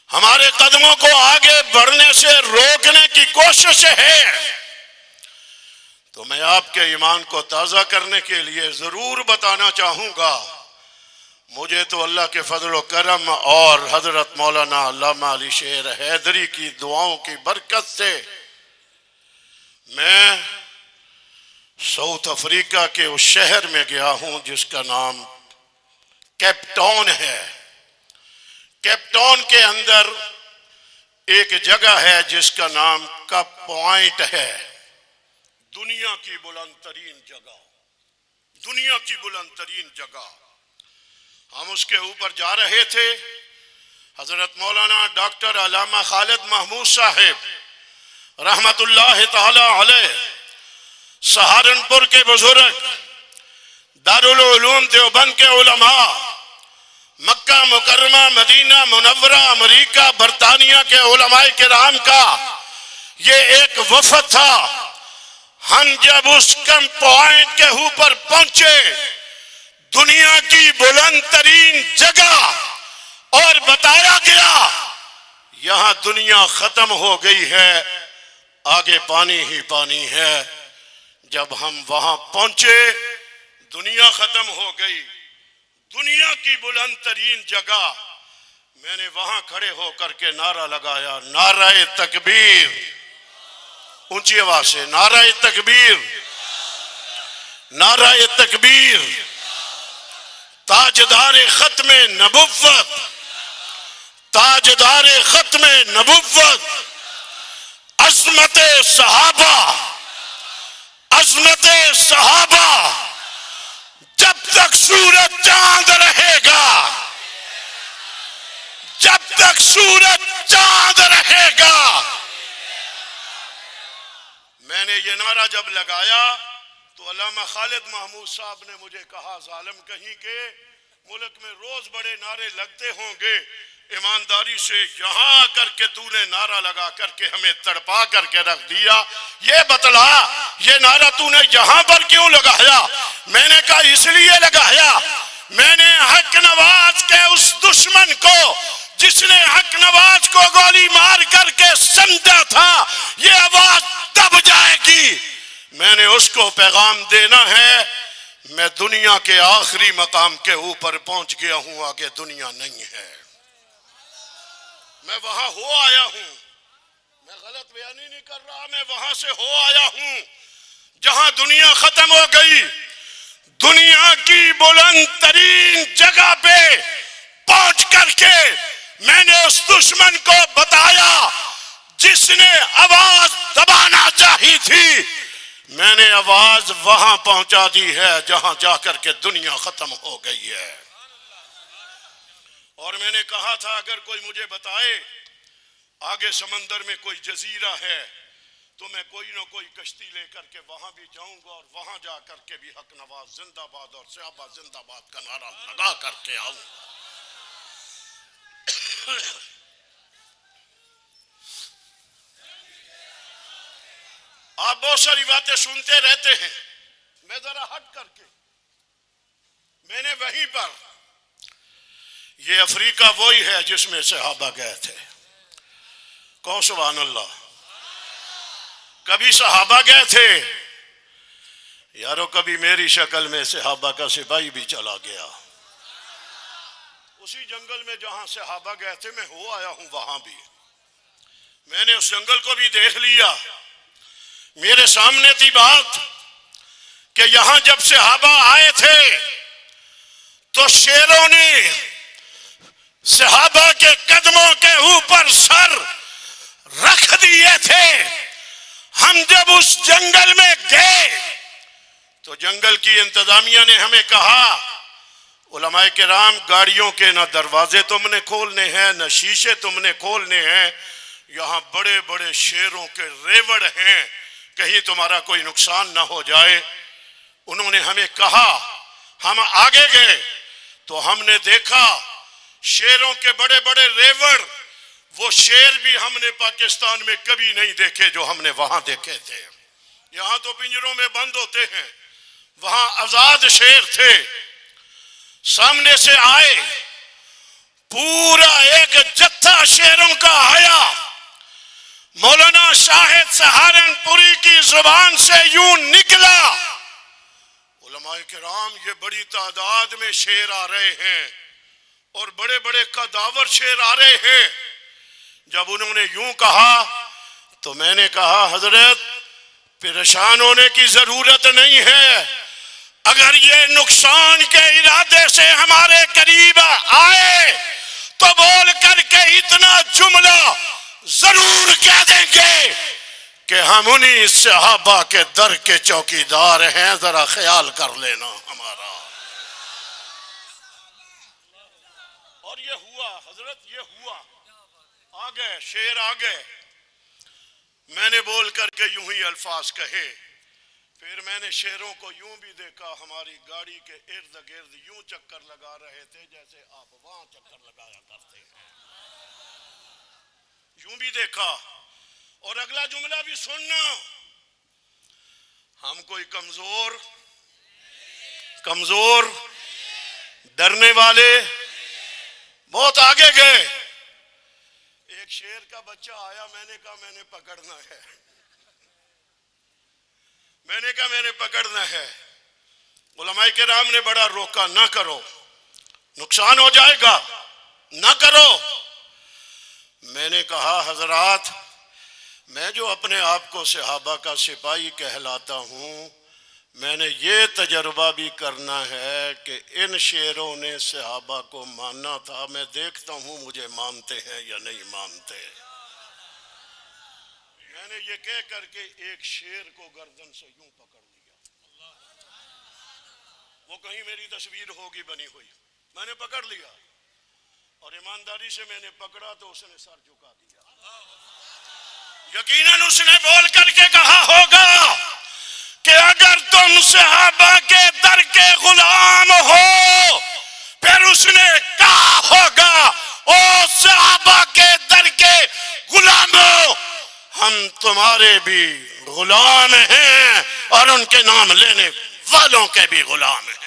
ہمارے قدموں کو آگے بڑھنے سے روکنے کی کوشش ہے، تو میں آپ کے ایمان کو تازہ کرنے کے لیے ضرور بتانا چاہوں گا، مجھے تو اللہ کے فضل و کرم اور حضرت مولانا علامہ علی شیر حیدری کی دعاؤں کی برکت سے میں ساؤتھ افریقہ کے اس شہر میں گیا ہوں جس کا نام کیپ ٹاؤن ہے۔ کیپ ٹاؤن کے اندر ایک جگہ ہے جس کا نام کپ پوائنٹ ہے، دنیا کی بلند ترین جگہ، دنیا کی بلند ترین جگہ۔ ہم اس کے اوپر جا رہے تھے، حضرت مولانا ڈاکٹر علامہ خالد محمود صاحب رحمت اللہ تعالی علیہ، سہارنپور کے بزرگ، دارالعلوم دیوبند کے علماء، مکہ مکرمہ مدینہ منورہ امریکہ برطانیہ کے علماء کرام کا یہ ایک وفد تھا۔ ہم جب اس کیمپ پوائنٹ کے اوپر پہنچے، دنیا کی بلند ترین جگہ، اور بتایا گیا یہاں دنیا ختم ہو گئی ہے، آگے پانی ہی پانی ہے۔ جب ہم وہاں پہنچے، دنیا ختم ہو گئی، دنیا کی بلند ترین جگہ، میں نے وہاں کھڑے ہو کر کے نعرہ لگایا، نعرہ تکبیر، اونچی آواز سے نعرہ تکبیر، نعرہ تکبیر، تاجدار ختم نبوت، تاجدار ختم نبوت، عظمت صحابہ، عظمت صحابہ، جب تک سورج چاند رہے گا، جب تک سورج چاند رہے گا۔ میں نے یہ نعرہ جب لگایا تو علامہ خالد محمود صاحب نے مجھے کہا، ظالم کہیں کہ ملک میں روز بڑے نعرے لگتے ہوں گے، ایمانداری سے یہاں آ کر کے تو نے نعرہ لگا کر کے ہمیں تڑپا کر کے رکھ دیا، یہ بتلا یہ نعرہ تو نے یہاں پر کیوں لگایا؟ میں نے کہا اس لیے لگایا، میں نے حق نواز کے اس دشمن کو جس نے حق نواز کو گولی مار کر کے سمجھا تھا یہ آواز دب جائے گی، میں نے اس کو پیغام دینا ہے، میں دنیا کے آخری مقام کے اوپر پہنچ گیا ہوں، آگے دنیا نہیں ہے، میں وہاں ہو آیا ہوں، میں غلط بیانی نہیں کر رہا، میں وہاں سے ہو آیا ہوں جہاں دنیا ختم ہو گئی۔ دنیا کی بلند ترین جگہ پہ پہنچ کر کے میں نے اس دشمن کو بتایا جس نے آواز دبانا چاہی تھی، میں نے آواز وہاں پہنچا دی ہے جہاں جا کر کے دنیا ختم ہو گئی ہے۔ اور میں نے کہا تھا اگر کوئی مجھے بتائے آگے سمندر میں کوئی جزیرہ ہے تو میں کوئی نہ کوئی کشتی لے کر کے وہاں بھی جاؤں گا اور وہاں جا کر کے بھی حق نواز زندہ باد اور صحابہ زندہ باد کا نعرہ لگا کر کے آؤں۔ آپ بہت ساری باتیں سنتے رہتے ہیں، میں ذرا ہٹ کر کے میں نے وہیں پر، یہ افریقہ وہی ہے جس میں صحابہ گئے تھے، کون سبحان اللہ، کبھی صحابہ گئے تھے یارو، کبھی میری شکل میں صحابہ کا سپاہی بھی چلا گیا، اسی جنگل میں جہاں صحابہ گئے تھے میں ہو آیا ہوں، وہاں بھی میں نے اس جنگل کو بھی دیکھ لیا، میرے سامنے تھی بات کہ یہاں جب صحابہ آئے تھے تو شیروں نے صحابہ کے قدموں کے اوپر سر رکھ دیے تھے۔ ہم جب اس جنگل میں گئے تو جنگل کی انتظامیہ نے ہمیں کہا، علماء کرام گاڑیوں کے نہ دروازے تم نے کھولنے ہیں نہ شیشے تم نے کھولنے ہیں، یہاں بڑے بڑے شیروں کے ریوڑ ہیں، کہیں تمہارا کوئی نقصان نہ ہو جائے۔ انہوں نے ہمیں کہا، ہم آگے گئے تو ہم نے دیکھا شیروں کے بڑے بڑے ریوڑ، وہ شیر بھی ہم نے پاکستان میں کبھی نہیں دیکھے جو ہم نے وہاں دیکھے تھے۔ یہاں تو پنجروں میں بند ہوتے ہیں، وہاں آزاد شیر تھے، سامنے سے آئے، پورا ایک جتھا شیروں شیروں کا آیا مولانا شاہد سہارنپوری کی زبان سے یوں نکلا. علماء کرام یہ بڑی تعداد میں شعر آ رہے ہیں اور بڑے بڑے قداور شعر آ رہے ہیں. جب انہوں نے یوں کہا تو میں نے کہا حضرت پریشان ہونے کی ضرورت نہیں ہے. اگر یہ نقصان کے ارادے سے ہمارے قریب آئے تو بول کر کے اتنا جملہ ضرور کہہ دیں گے کہ ہم انہی صحابہ کے در کے چوکیدار ہیں, ذرا خیال کر لینا ہمارا. اور یہ ہوا حضرت, یہ ہوا. آگئے شعر آگئے. میں نے بول کر کے یوں ہی الفاظ کہے. پھر میں نے شعروں کو یوں بھی دیکھا, ہماری گاڑی کے ارد گرد یوں چکر لگا رہے تھے جیسے آپ وہاں چکر لگایا کرتے ہیں. یوں بھی دیکھا. اور اگلا جملہ بھی سننا, ہم کوئی کمزور ڈرنے والے بہت آگے گئے. ایک شیر کا بچہ آیا, میں نے کہا میں نے پکڑنا ہے, میں نے کہا میں نے پکڑنا ہے. علماء کرام نے بڑا روکا, نہ کرو نقصان ہو جائے گا, نہ کرو. میں نے کہا حضرات میں جو اپنے آپ کو صحابہ کا سپاہی کہلاتا ہوں, میں نے یہ تجربہ بھی کرنا ہے کہ ان شعروں نے صحابہ کو ماننا تھا. میں دیکھتا ہوں مجھے مانتے ہیں یا نہیں مانتے. میں نے یہ کہہ کر کے ایک شعر کو گردن سے یوں پکڑ لیا. وہ کہیں میری تصویر ہوگی بنی ہوئی. میں نے پکڑ لیا اور ایمانداری سے میں نے پکڑا تو اس نے سر جھکا دیا. یقیناً اس نے بول کر کے کہا ہوگا کہ اگر تم صحابہ کے در کے غلام ہو, پھر اس نے کہا ہوگا او صحابہ کے در کے غلاموں ہم تمہارے بھی غلام ہیں اور ان کے نام لینے والوں کے بھی غلام ہیں.